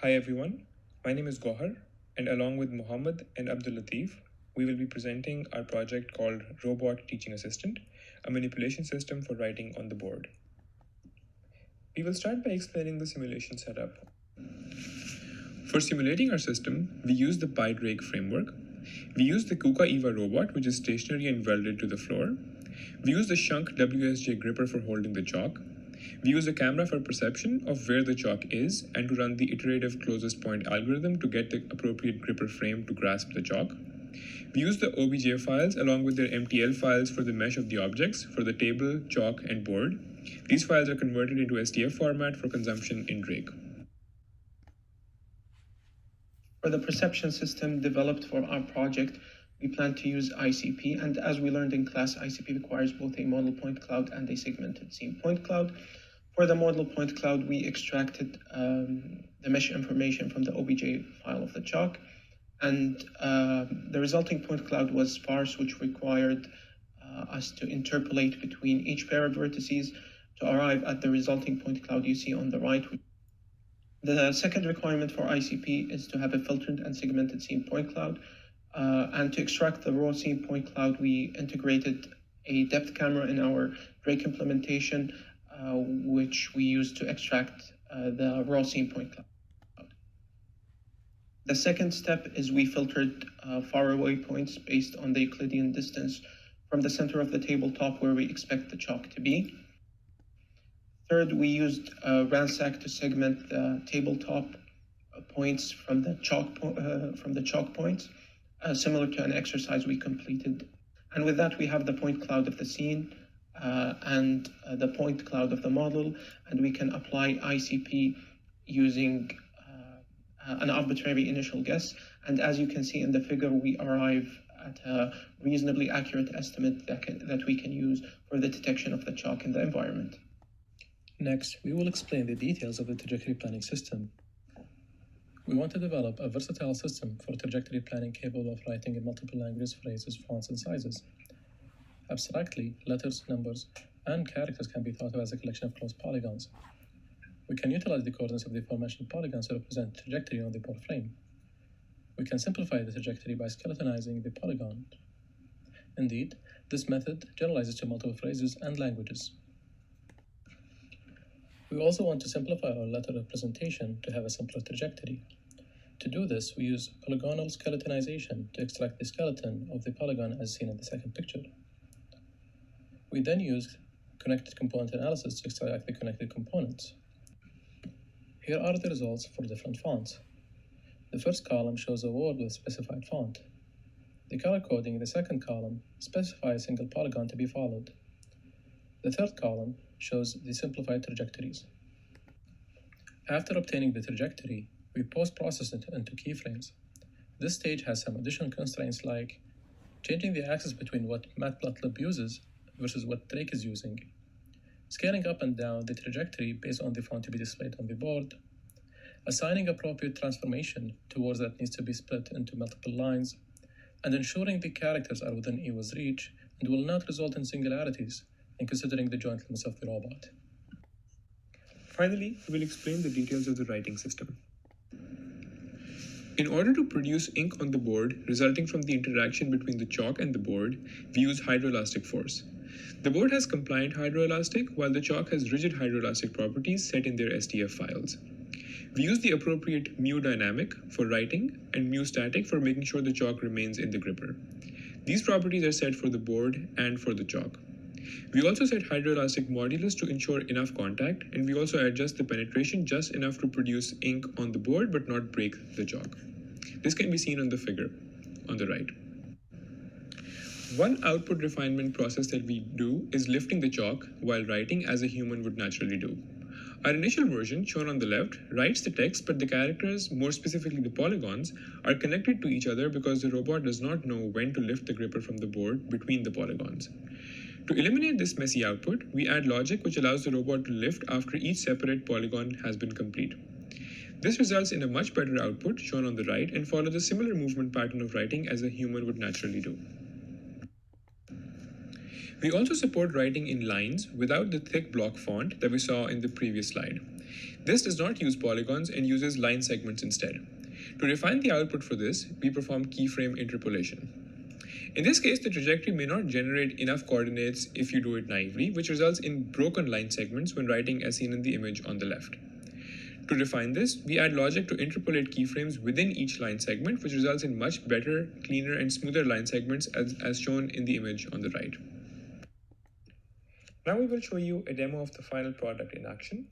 Hi everyone, my name is Gohar, and along with Muhammad and Abdul Latif, we will be presenting our project called Robot Teaching Assistant, a manipulation system for writing on the board. We will start by explaining the simulation setup. For simulating our system, we use the PyDrake framework. We use the KUKA EVA robot, which is stationary and welded to the floor. We use the Shunk WSJ gripper for holding the chalk. We use a camera for perception of where the chalk is and to run the iterative closest point algorithm to get the appropriate gripper frame to grasp the chalk. We use the OBJ files along with their MTL files for the mesh of the objects for the table, chalk, and board. These files are converted into STF format for consumption in Drake. For the perception system developed for our project, we plan to use ICP, and as we learned in class, ICP requires both a model point cloud and a segmented scene point cloud. For the model point cloud, we extracted the mesh information from the OBJ file of the chalk, and the resulting point cloud was sparse, which required us to interpolate between each pair of vertices to arrive at the resulting point cloud you see on the right. The second requirement for ICP is to have a filtered and segmented scene point cloud. And to extract the raw scene point cloud, we integrated a depth camera in our Drake implementation, which we used to extract the raw scene point cloud. The second step is we filtered faraway points based on the Euclidean distance from the center of the tabletop where we expect the chalk to be. Third, we used Ransack to segment the tabletop points from the chalk points, similar to an exercise we completed. And with that, we have the point cloud of the scene and the point cloud of the model, and we can apply ICP using an arbitrary initial guess. And as you can see in the figure, we arrive at a reasonably accurate estimate that we can use for the detection of the chalk in the environment. Next, we will explain the details of the trajectory planning system. We want to develop a versatile system for trajectory planning capable of writing in multiple languages, phrases, fonts, and sizes. Abstractly, letters, numbers, and characters can be thought of as a collection of closed polygons. We can utilize the coordinates of the aforementioned polygons to represent trajectory on the board frame. We can simplify the trajectory by skeletonizing the polygon. Indeed, this method generalizes to multiple phrases and languages. We also want to simplify our letter representation to have a simpler trajectory. To do this, we use polygonal skeletonization to extract the skeleton of the polygon as seen in the second picture. We then use connected component analysis to extract the connected components. Here are the results for different fonts. The first column shows a word with specified font. The color coding in the second column specifies a single polygon to be followed. The third column shows the simplified trajectories. After obtaining the trajectory, we post-process it into keyframes. This stage has some additional constraints like changing the axis between what Matplotlib uses versus what Drake is using, scaling up and down the trajectory based on the font to be displayed on the board, assigning appropriate transformation to words that needs to be split into multiple lines, and ensuring the characters are within EWA's reach and will not result in singularities, and considering the joint limits of the robot. Finally, we will explain the details of the writing system. In order to produce ink on the board resulting from the interaction between the chalk and the board, we use hydroelastic force. The board has compliant hydroelastic, while the chalk has rigid hydroelastic properties set in their STF files. We use the appropriate mu dynamic for writing and mu static for making sure the chalk remains in the gripper. These properties are set for the board and for the chalk. We also set hydroelastic modulus to ensure enough contact, and we also adjust the penetration just enough to produce ink on the board but not break the chalk. This can be seen on the figure on the right. One output refinement process that we do is lifting the chalk while writing as a human would naturally do. Our initial version, shown on the left, writes the text, but the characters, more specifically the polygons, are connected to each other because the robot does not know when to lift the gripper from the board between the polygons. To eliminate this messy output, we add logic which allows the robot to lift after each separate polygon has been complete. This results in a much better output, shown on the right, and follows a similar movement pattern of writing as a human would naturally do. We also support writing in lines without the thick block font that we saw in the previous slide. This does not use polygons and uses line segments instead. To refine the output for this, we perform keyframe interpolation. In this case, the trajectory may not generate enough coordinates if you do it naively, which results in broken line segments when writing as seen in the image on the left. To refine this, we add logic to interpolate keyframes within each line segment, which results in much better, cleaner, and smoother line segments as shown in the image on the right. Now we will show you a demo of the final product in action.